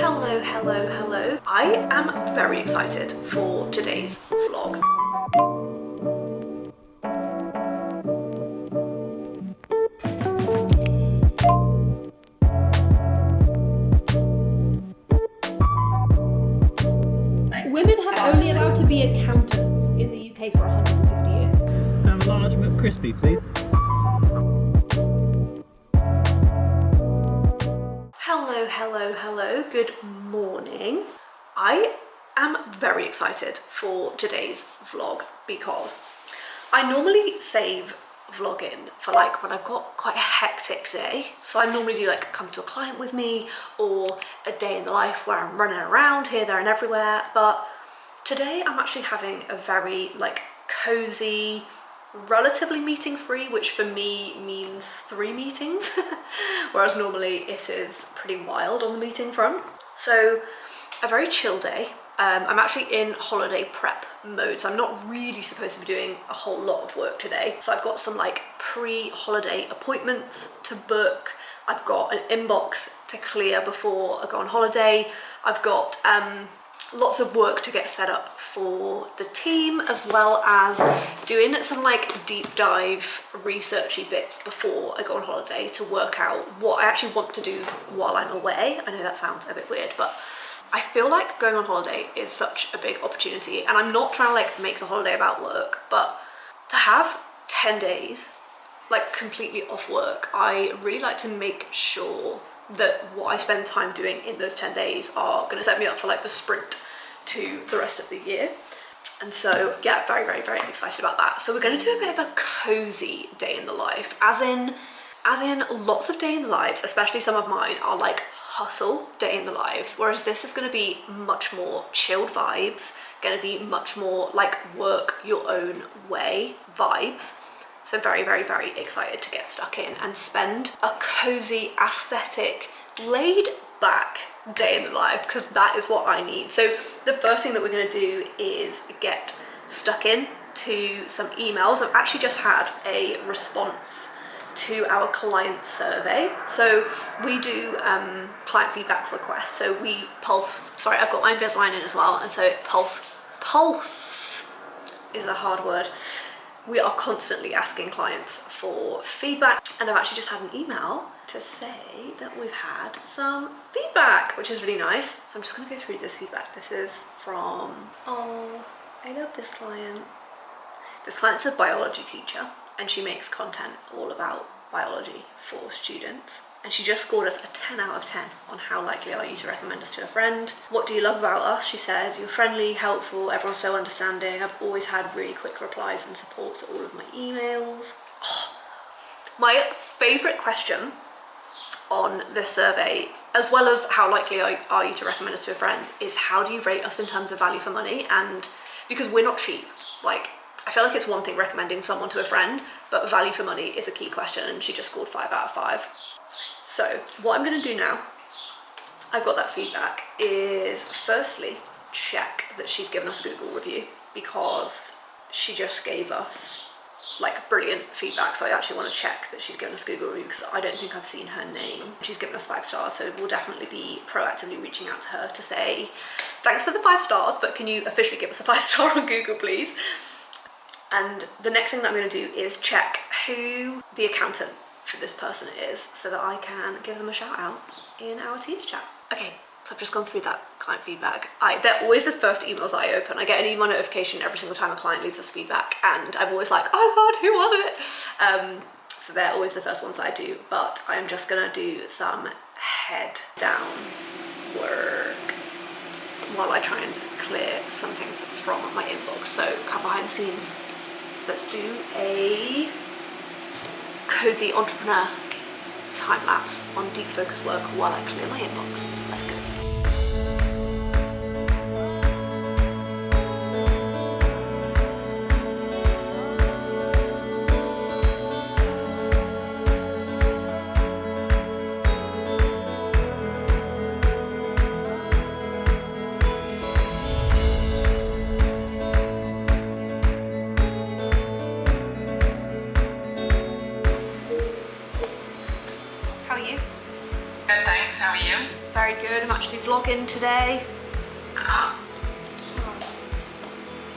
Hello, hello, hello. I am very excited for today's vlog. Women have only allowed to be accountants in the UK for 150 years. And a large McCrispy, please. Hello, hello, hello. Good morning. I am very excited for today's vlog because I normally save vlogging for like when I've got quite a hectic day. So I normally do like come to a client with me or a day in the life where I'm running around here, there and everywhere. But today I'm actually having a very like cozy, relatively meeting free, which for me means 3 meetings, whereas normally it is pretty wild on the meeting front. So a very chill day. I'm actually in holiday prep mode, so I'm not really supposed to be doing a whole lot of work today. So I've got some like pre-holiday appointments to book. I've got an inbox to clear before I go on holiday. I've got lots of work to get set up for the team, as well as doing some like deep dive researchy bits before I go on holiday to work out what I actually want to do while I'm away. I know that sounds a bit weird, but I feel like going on holiday is such a big opportunity, and I'm not trying to like make the holiday about work, but to have 10 days like completely off work, I really like to make sure that what I spend time doing in those 10 days are going to set me up for like the sprint to the rest of the year. And so yeah, very, very, very excited about that. So we're going to do a bit of a cozy day in the life, as in lots of day in the lives, especially some of mine are like hustle day in the lives, whereas this is going to be much more chilled vibes, going to be much more like work your own way vibes. So very, very, very excited to get stuck in and spend a cozy, aesthetic, laid back day in the life, because that is what I need. So the first thing that we're going to do is get stuck in to some emails. I've actually just had a response to our client survey. So we do client feedback requests. So we pulse, sorry, I've got my Invisalign in as well, and so it pulse is a hard word. We are constantly asking clients for feedback, and I've actually just had an email to say that we've had some feedback, which is really nice. So I'm just gonna go through this feedback. This is from, oh, I love this client. This client's a biology teacher, and she makes content all about biology for students. And she just scored us a 10 out of 10 on how likely are you to recommend us to a friend. What do you love about us? She said, you're friendly, helpful, everyone's so understanding. I've always had really quick replies and support to all of my emails. Oh, my favourite question on this survey, as well as how likely are you to recommend us to a friend, is how do you rate us in terms of value for money? And because we're not cheap, like, I feel like it's one thing recommending someone to a friend, but value for money is a key question, and she just scored 5 out of 5. So what I'm going to do now, I've got that feedback, is firstly check that she's given us a Google review, because she just gave us like brilliant feedback. So I actually want to check that she's given us a Google review, because I don't think I've seen her name. She's given us 5 stars, so we'll definitely be proactively reaching out to her to say thanks for the 5 stars, but can you officially give us a 5-star on Google, please? And the next thing that I'm going to do is check who the accountant for this person is, so that I can give them a shout out in our Teams chat. Okay, so I've just gone through that client feedback. They're always the first emails I open. I get an email notification every single time a client leaves us feedback, and I'm always like, oh god, who was it? So they're always the first ones I do, but I'm just gonna do some head down work while I try and clear some things from my inbox. So come behind the scenes. Let's do a cozy entrepreneur time lapse on deep focus work while I clear my inbox. Let's go. How are you? Good, thanks. How are you? Very good. I'm actually vlogging today.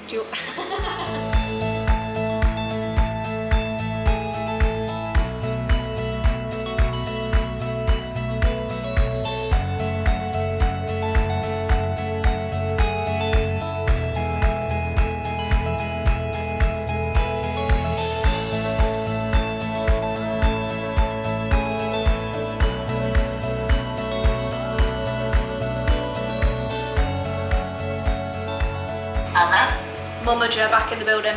Do you... Momager back in the building.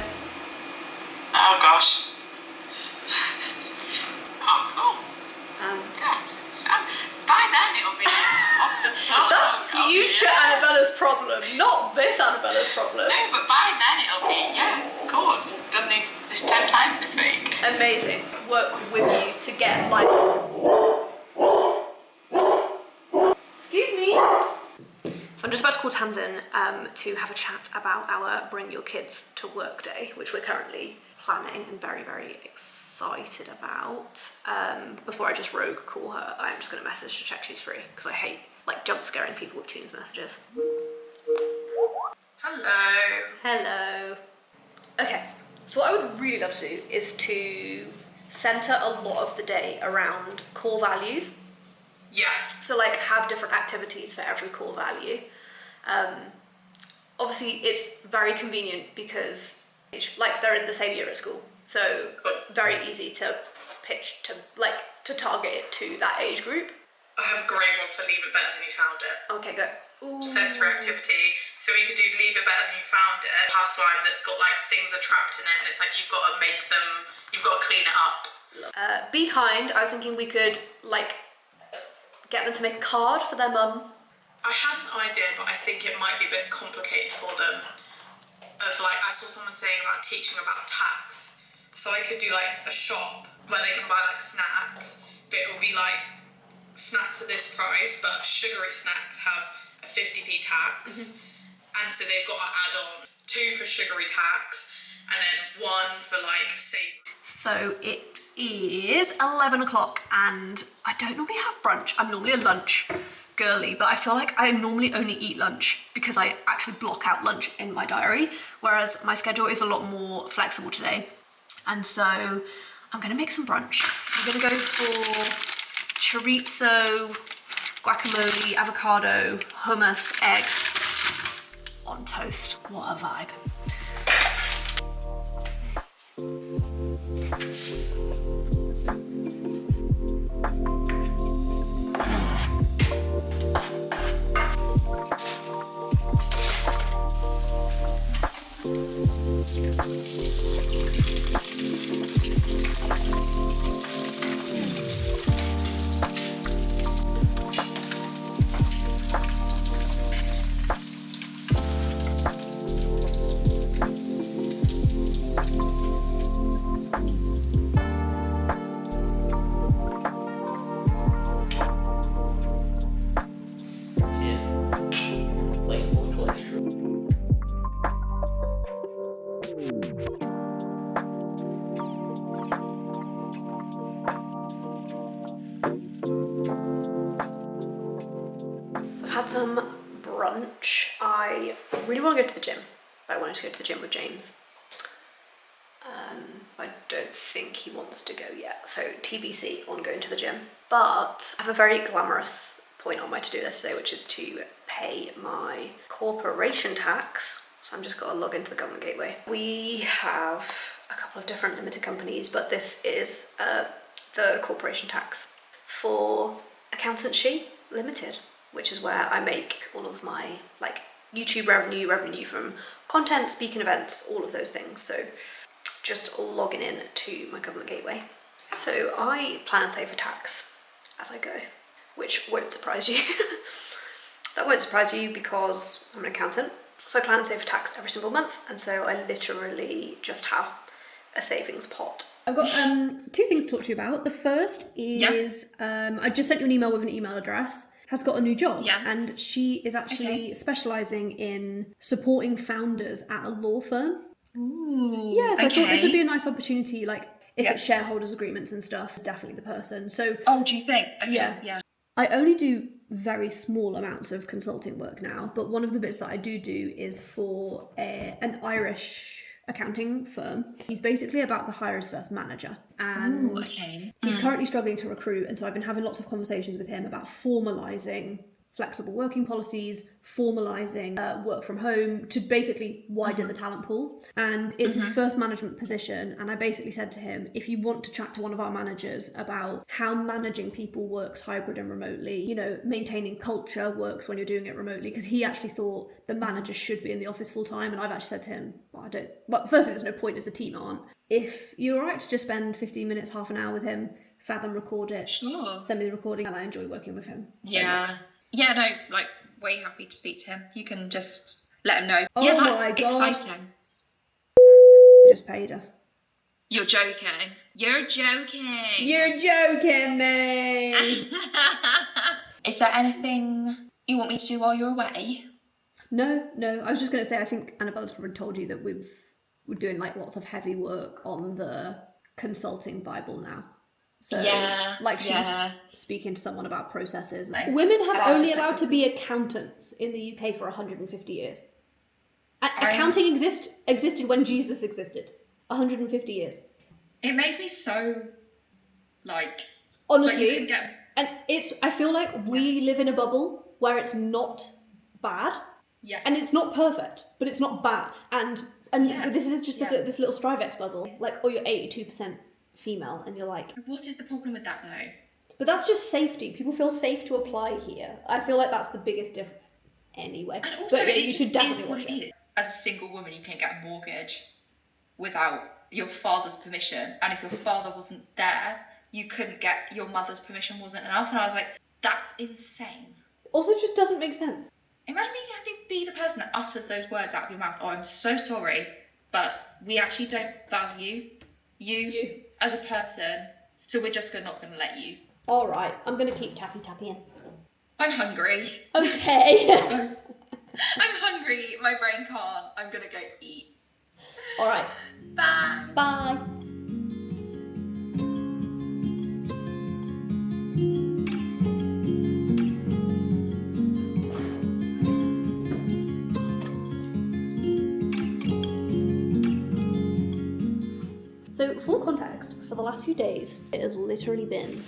Oh gosh. Oh cool. Yes. By then it'll be off the top. That's future Annabella's problem, not this Annabella's problem. No, but by then it'll be, of course. Done this 10 times this week. Amazing. Work with you to get like... Excuse me. So I'm just about to call Tamsin to have a chat about our Bring Your Kids to Work Day, which we're currently planning and very, very excited about. Before I just rogue call her, I'm just going to message to check she's free, because I hate like jump scaring people with Teams messages. Hello. Hello. Okay, so what I would really love to do is to centre a lot of the day around core values. Yeah. So like have different activities for every core value. Obviously it's very convenient because like they're in the same year at school. So very easy to pitch to target it to that age group. I have a great one for Leave It Better Than You Found It. Okay, go. Ooh. Sensory activity. So we could do Leave It Better Than You Found It. Have slime that's got like things are trapped in it, and it's like you've got to make them, you've got to clean it up. Be kind. I was thinking we could like get them to make a card for their mum. I had an idea, but I think it might be a bit complicated for them. Of like, I saw someone saying about teaching about tax. So I could do like a shop where they can buy like snacks, but it will be like snacks at this price, but sugary snacks have a 50p tax. And so they've got to add on 2 for sugary tax and then 1 for like safe. So it is 11 o'clock and I don't normally have brunch. I'm normally a lunch girly, but I feel like I normally only eat lunch because I actually block out lunch in my diary, whereas my schedule is a lot more flexible today. And so I'm gonna make some brunch. I'm gonna go for chorizo, guacamole, avocado, hummus, egg on toast. What a vibe. Had some brunch. I really want to go to the gym, but I wanted to go to the gym with James. I don't think he wants to go yet, so TBC on going to the gym. But I have a very glamorous point on my to-do list today, which is to pay my corporation tax. So I'm just got to log into the government gateway. We have a couple of different limited companies, but this is the corporation tax for Accountancy Limited, which is where I make all of my like YouTube revenue from content, speaking events, all of those things. So just logging in to my government gateway. So I plan and save for tax as I go, which won't surprise you. That won't surprise you because I'm an accountant. So I plan and save for tax every single month. And so I literally just have a savings pot. I've got 2 things to talk to you about. The first is I just sent you an email with an email address. Has got a new job, and she is actually specialising in supporting founders at a law firm. Ooh, yeah, so I thought this would be a nice opportunity, like if it's shareholders agreements and stuff, it's definitely the person. So oh, do you think? Yeah. I only do very small amounts of consulting work now, but one of the bits that I do is for an Irish accounting firm. He's basically about to hire his first manager, and he's currently struggling to recruit, and so I've been having lots of conversations with him about formalising flexible working policies, formalising work from home to basically widen the talent pool. And it's his first management position, and I basically said to him, if you want to chat to one of our managers about how managing people works hybrid and remotely, you know, maintaining culture works when you're doing it remotely, because he actually thought the managers should be in the office full time, and I've actually said to him, firstly, there's no point if the team aren't. If you're alright to just spend 15 minutes, half an hour with him, fathom record it, send me the recording, and I enjoy working with him so much. Yeah, no, like, way happy to speak to him. You can just let him know. Oh yeah, that's my God. exciting. Just paid us. You're joking. You're joking. You're joking, mate. Is there anything you want me to do while you're away? No. I was just going to say, I think Annabella's probably told you that we're doing like lots of heavy work on the consulting Bible now. So, she's speaking to someone about processes. Women have only allowed to be accountants in the UK for 150 years. Accounting existed when Jesus existed. 150 years. It makes me so, honestly, and I feel like we live in a bubble where it's not bad. Yeah. And it's not perfect, but it's not bad. And this is just this little strivex bubble. You're 82% female, and you're like, what is the problem with that though? But that's just safety. People feel safe to apply here. I feel like that's the biggest difference anyway. And also, you should definitely watch it. As a single woman, you can't get a mortgage without your father's permission, and if your father wasn't there, you couldn't get your mother's permission wasn't enough. And I was like, that's insane. Also, just doesn't make sense. Imagine you having to be the person that utters those words out of your mouth. Oh, I'm so sorry, but we actually don't value you as a person, so we're just not going to let you. All right, I'm going to keep tapping. I'm hungry. Okay. I'm hungry. My brain can't. I'm going to go eat. All right. Bye. Bye. So, for context, for the last few days, it has literally been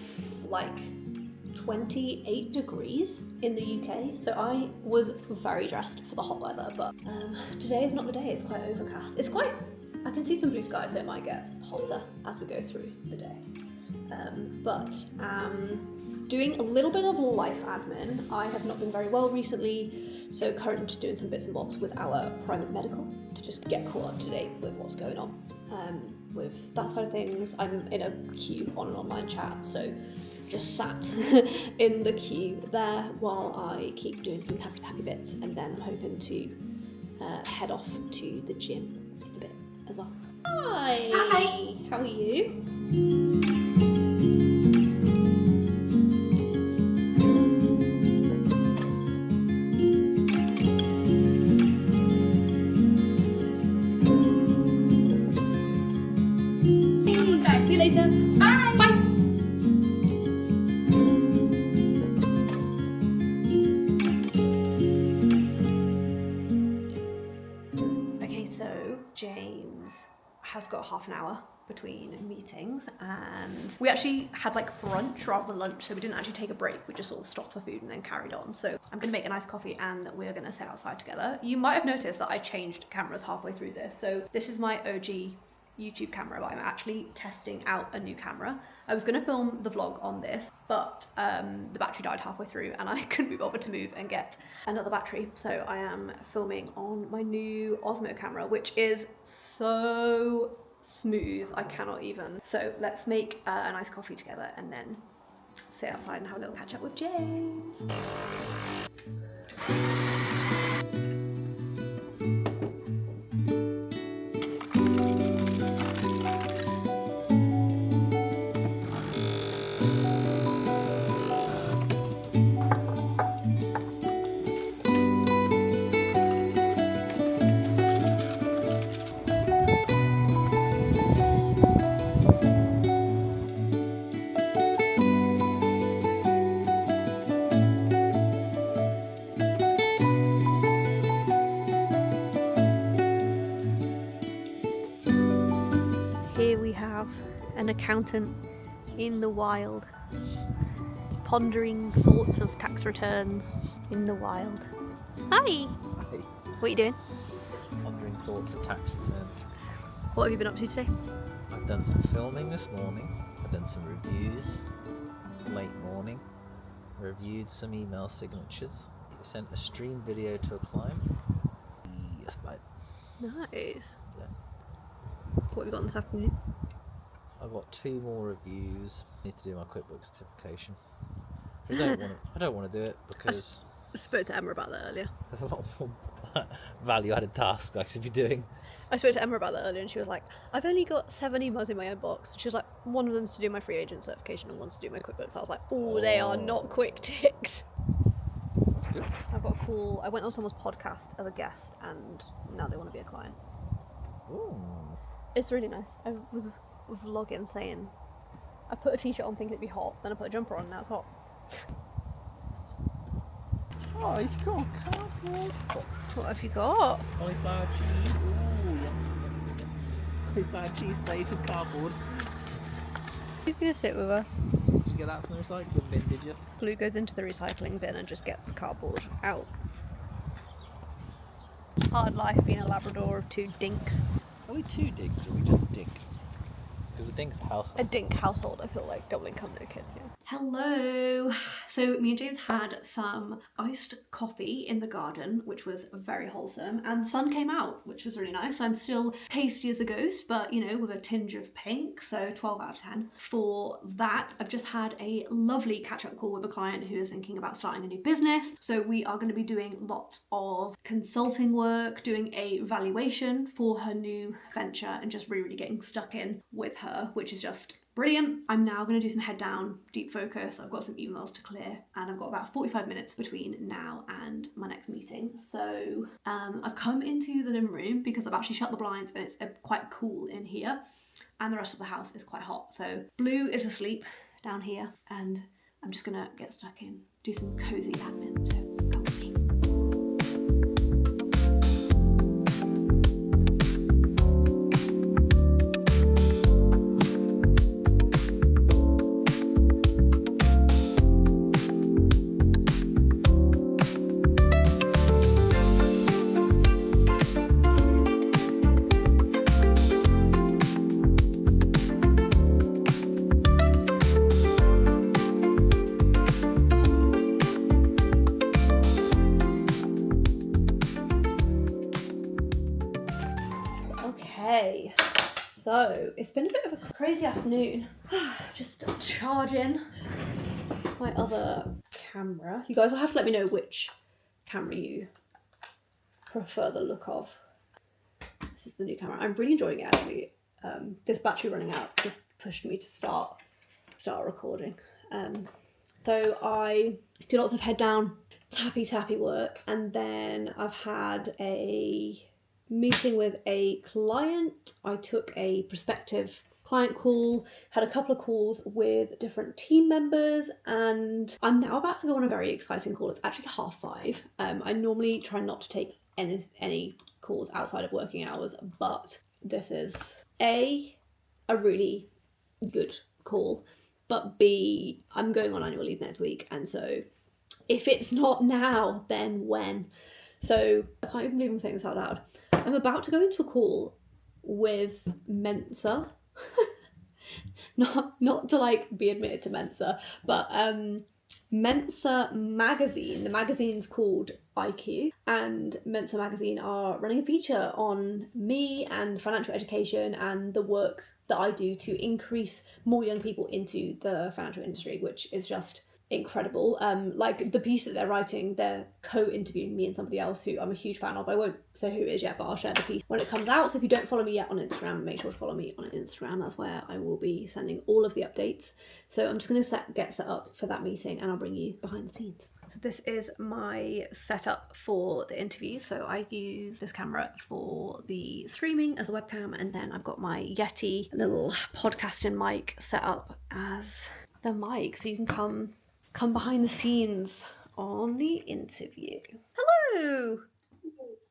28 degrees in the UK, so I was very dressed for the hot weather, but today is not the day. It's quite overcast. I can see some blue skies, so it might get hotter as we go through the day. But doing a little bit of life admin. I have not been very well recently, so currently just doing some bits and bobs with our private medical to just get caught up to date with what's going on. With that side of things, I'm in a queue on an online chat, so just sat in the queue there while I keep doing some tappy bits, and then I'm hoping to head off to the gym in a bit as well. Hi! How are you? See you later. Bye! Bye! Okay, so James has got half an hour between meetings, and we actually had brunch rather than lunch, so we didn't actually take a break. We just sort of stopped for food and then carried on. So I'm gonna make a nice coffee and we're gonna sit outside together. You might have noticed that I changed cameras halfway through this. So this is my OG YouTube camera, but I'm actually testing out a new camera. I was gonna film the vlog on this, but the battery died halfway through and I couldn't be bothered to move and get another battery. So I am filming on my new Osmo camera, which is so smooth, I cannot even. So let's make a nice coffee together and then sit outside and have a little catch up with James. an accountant in the wild, pondering thoughts of tax returns in the wild. Hi! Hey, What are you doing? pondering thoughts of tax returns. What have you been up to today? I've done some filming this morning. I've done some reviews late morning. Reviewed some email signatures. Sent a stream video to a client. Yes, mate. Nice. Yeah. What have you got this afternoon? I've got 2 more reviews. Need to do my QuickBooks certification. I don't want to do it because I spoke to Emma about that earlier. there's a lot more value-added tasks I could be doing. I spoke to Emma about that earlier and she was like, I've only got 7 emails in my inbox. And she was like, one of them's to do my free agent certification and one's to do my QuickBooks. I was like, oh, they are not quick ticks. Good. I've got a call. I went on someone's podcast as a guest and now they want to be a client. Ooh. It's really nice. I was vlogging saying, I put a t-shirt on thinking it'd be hot, then I put a jumper on and now it's hot. Oh, he's got a cardboard box. What have you got? Cauliflower cheese. Ooh, yum. Cauliflower cheese flavoured cardboard. Who's going to sit with us? Did you get that from the recycling bin, did you? Blue goes into the recycling bin and just gets cardboard out. Hard life being a Labrador of 2 dinks. Are we 2 dinks or are we just a dink? Because the dink's the house. A dink household, I feel like, double income, no kids, yeah. Hello! So me and James had some iced coffee in the garden, which was very wholesome, and the sun came out, which was really nice. I'm still pasty as a ghost, but, you know, with a tinge of pink, so 12 out of 10. For that, I've just had a lovely catch-up call with a client who is thinking about starting a new business. So we are going to be doing lots of consulting work, doing a valuation for her new venture, and just really getting stuck in with her, which is just brilliant. I'm now going to do some head down, deep focus. I've got some emails to clear and I've got about 45 minutes between now and my next meeting. So I've come into the living room because I've actually shut the blinds and it's quite cool in here and the rest of the house is quite hot. So Blue is asleep down here and I'm just going to get stuck in, do some cozy admin. So come with me. Okay, so it's been a bit of a crazy afternoon. Just charging my other camera. You guys will have to let me know which camera you prefer the look of. This is the new camera. I'm really enjoying it actually. This battery running out just pushed me to start recording. So I do lots of head down, tappy work, and then I've had a meeting with a client. I took a prospective client call, had a couple of calls with different team members, and I'm now about to go on a very exciting call. It's actually 5:30. I normally try not to take any calls outside of working hours, but this is a really good call, but B, I'm going on annual leave next week, and so if it's not now, then when? So I can't even believe I'm saying this out loud. I'm about to go into a call with Mensa. not to like be admitted to Mensa, but Mensa magazine. The magazine's called IQ, and Mensa magazine are running a feature on me and financial education and the work that I do to increase more young people into the financial industry, which is just incredible. Like the piece that they're writing, they're co-interviewing me and somebody else who I'm a huge fan of. I won't say who it is yet, but I'll share the piece when it comes out. So if you don't follow me yet on Instagram, make sure to follow me on Instagram. That's where I will be sending all of the updates. So I'm just going to get set up for that meeting and I'll bring you behind the scenes. So this is my setup for the interview. So I use this camera for the streaming as a webcam, and then I've got my Yeti little podcasting mic set up as the mic, so you can come behind the scenes on the interview. Hello!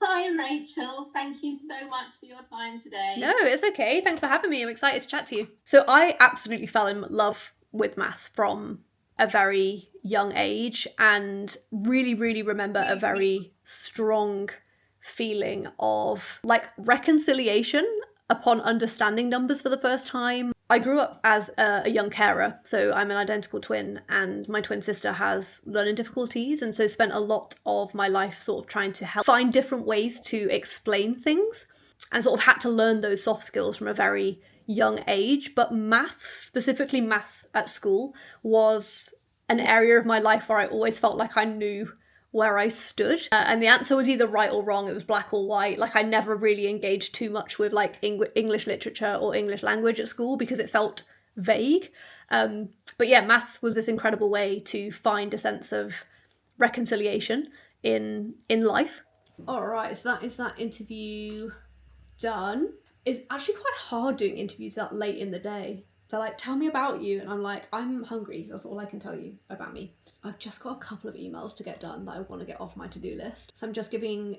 Hi, Rachel. Thank you so much for your time today. No, it's okay. Thanks for having me. I'm excited to chat to you. So I absolutely fell in love with maths from a very young age and really, really remember a very strong feeling of like reconciliation upon understanding numbers for the first time. I grew up as a young carer, so I'm an identical twin, and my twin sister has learning difficulties, and so spent a lot of my life sort of trying to help find different ways to explain things, and sort of had to learn those soft skills from a very young age. But maths, specifically maths at school, was an area of my life where I always felt like I knew where I stood, and the answer was either right or wrong. It was black or white. Like I never really engaged too much with like English literature or English language at school because it felt vague. But yeah, maths was this incredible way to find a sense of reconciliation in life. All right, so that is that interview done. It's actually quite hard doing interviews that late in the day. They're like, tell me about you, and I'm like, I'm hungry. That's all I can tell you about me. I've just got a couple of emails to get done that I want to get off my to-do list. So I'm just giving,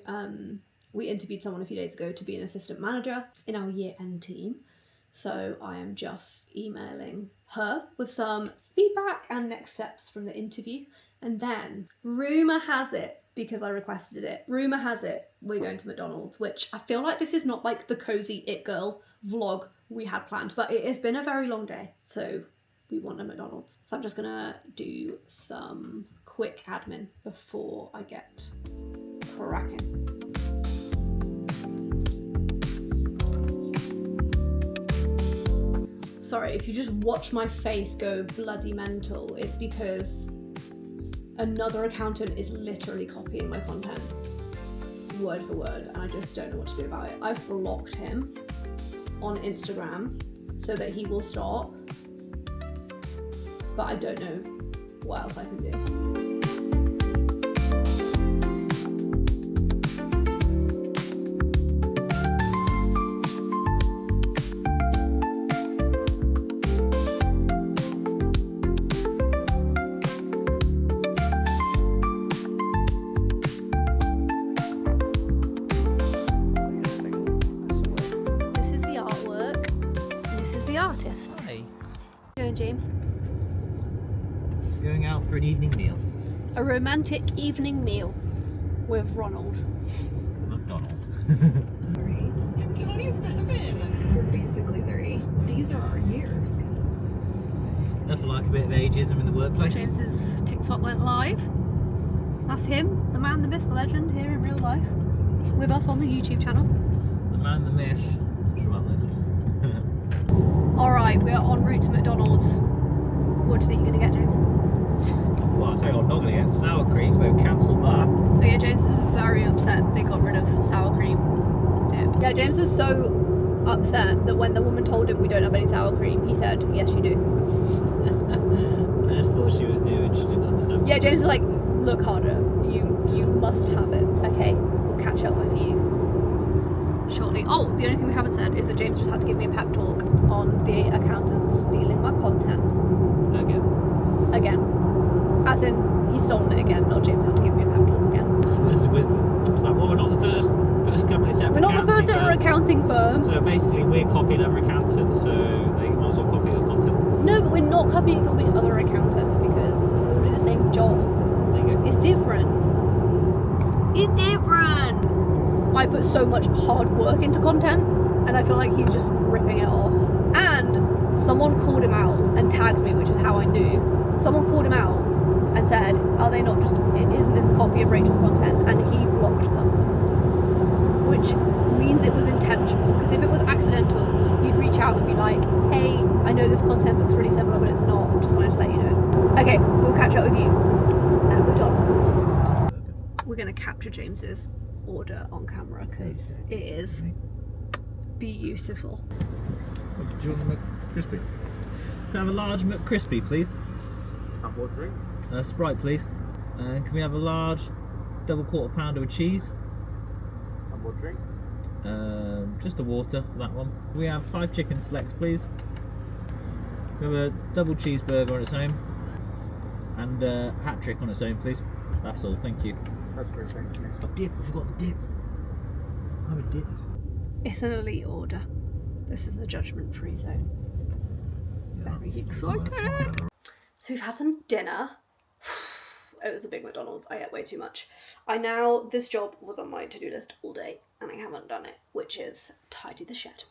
we interviewed someone a few days ago to be an assistant manager in our year-end team. So I am just emailing her with some feedback and next steps from the interview. And then, rumour has it, because I requested it, rumour has it, we're going to McDonald's, which I feel like this is not like the cozy it girl vlog we had planned, but it has been a very long day, so we want a McDonald's. So I'm just gonna do some quick admin before I get cracking. Sorry, if you just watch my face go bloody mental, it's because another accountant is literally copying my content word for word, and I just don't know what to do about it. I've blocked him on Instagram so that he will stop, but I don't know what else I can do. James? Just going out for an evening meal. A romantic evening meal with Ronald. McDonald. 27. We're basically 30. These are our years. Nothing like a bit of ageism in the workplace. James's TikTok went live. That's him, the man, the myth, the legend, here in real life, with us on the YouTube channel. The man, the myth, Shabbat legend. Alright, we're en route to McDonald's. What do you think you're going to get, James? Well, I'll tell you what I'm not going to get. Sour creams, they've cancelled that. Oh yeah, James is very upset they got rid of sour cream dip. Yeah, James was so upset that when the woman told him we don't have any sour cream, he said, yes you do. I just thought she was new and she didn't understand. Yeah, James was like, look harder, you must have it. Okay, we'll catch up with you shortly. Oh, the only thing we haven't said is that James just had to give me a pep talk on the accountants stealing my content. Again. As in, he's stolen it again, not James had to give me a pep talk again. Words of wisdom. I was like, well, we're not the first company set up. We're not the first ever accounting firm. So basically, we're copying other accountants, so they might as well copy the content. No, but we're not copying other accountants because we all do the same job. There you go. It's different. It's different. I put so much hard work into content, and I feel like he's just ripping it off. And someone called him out and tagged me, which is how I knew. Someone called him out and said, are they not just, isn't this a copy of Rachel's content? And he blocked them, which means it was intentional, because if it was accidental, you'd reach out and be like, hey, I know this content looks really similar, but it's not, just wanted to let you know. Okay, we'll catch up with you at McDonald's. We're going to capture James's order on camera, because it is beautiful. Do you want a McCrispy? Can I have a large McCrispy, please? And what drink? Sprite, please. And can we have a large double quarter pounder with cheese? And what drink? Just a water for that one. Can we have 5 chicken selects, please? We have a double cheeseburger on its own. And a hat trick on its own, please. That's all, thank you. That's great, thank you. Dip, I forgot the dip. Oh, it did. It's an elite order. This is the judgment-free zone. Very excited. So we've had some dinner. It was a big McDonald's. I ate way too much. This job was on my to-do list all day and I haven't done it, which is tidy the shed.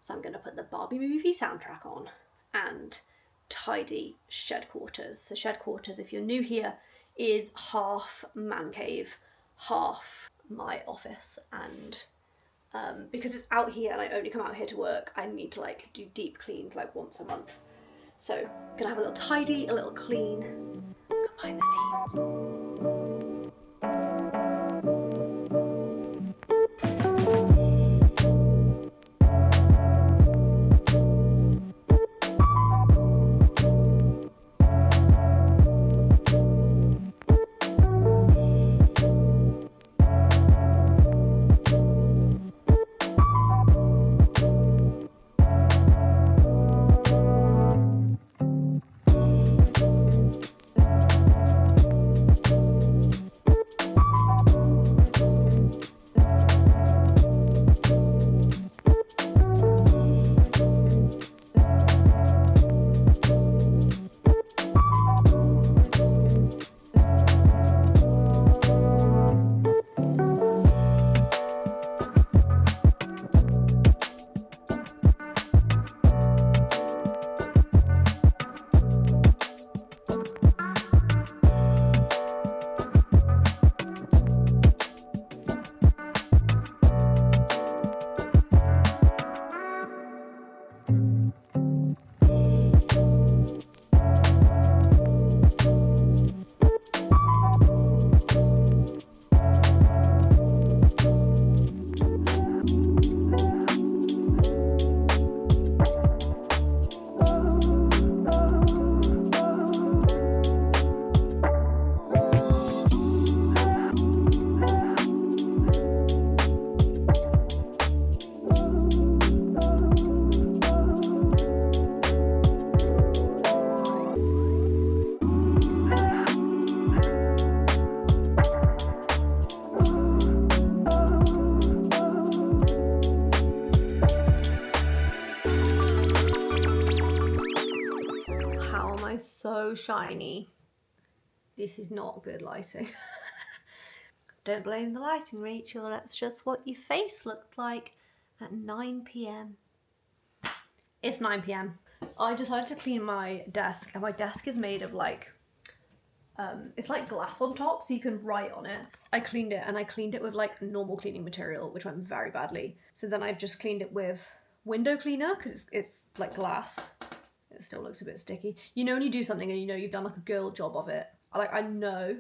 So I'm going to put the Barbie movie soundtrack on and tidy shed quarters. So shed quarters, if you're new here, is half man cave, half my office. And because it's out here and I only come out here to work, I need to like do deep cleans like once a month. So gonna have a little tidy, a little clean, behind the scenes. So shiny. This is not good lighting. Don't blame the lighting, Rachel. That's just what your face looked like at 9 p.m. It's 9 p.m. I decided to clean my desk, and my desk is made of like, it's like glass on top, so you can write on it. I cleaned it, and I cleaned it with like normal cleaning material, which went very badly. So then I've just cleaned it with window cleaner, because it's like glass. It still looks a bit sticky. You know when you do something and you know you've done like a girl job of it. I know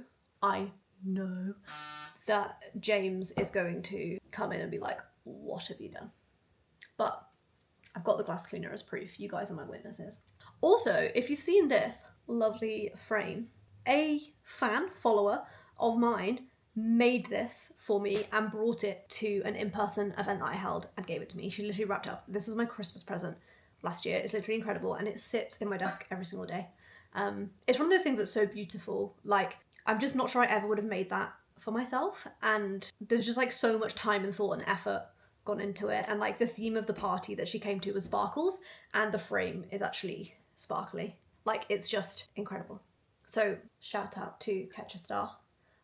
that James is going to come in and be like, what have you done? But I've got the glass cleaner as proof. You guys are my witnesses. Also, if you've seen this lovely frame, a fan follower of mine made this for me and brought it to an in-person event that I held and gave it to me. She literally wrapped it up. This was my Christmas present last year. It's literally incredible and it sits in my desk every single day. It's one of those things that's so beautiful. Like, I'm just not sure I ever would have made that for myself, and there's just like so much time and thought and effort gone into it. And like the theme of the party that she came to was sparkles, and the frame is actually sparkly. Like, it's just incredible. So shout out to catchups,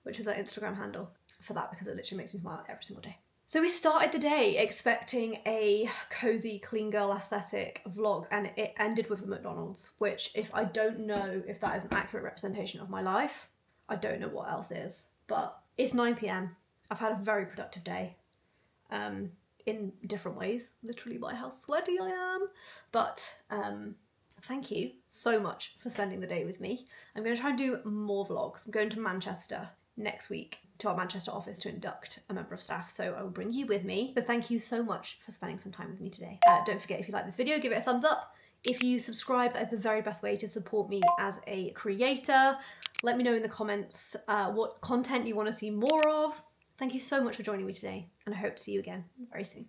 which is our Instagram handle, for that, because it literally makes me smile every single day. So we started the day expecting a cozy clean girl aesthetic vlog, and it ended with a McDonald's, which, if I don't know if that is an accurate representation of my life, I don't know what else is. But it's 9 p.m. I've had a very productive day, in different ways, literally by how sweaty I am. But thank you so much for spending the day with me. I'm going to try and do more vlogs. I'm going to Manchester next week to our Manchester office to induct a member of staff, so I will bring you with me. So thank you so much for spending some time with me today. Don't forget, if you like this video, give it a thumbs up. If you subscribe, that is the very best way to support me as a creator. Let me know in the comments what content you want to see more of. Thank you so much for joining me today, and I hope to see you again very soon.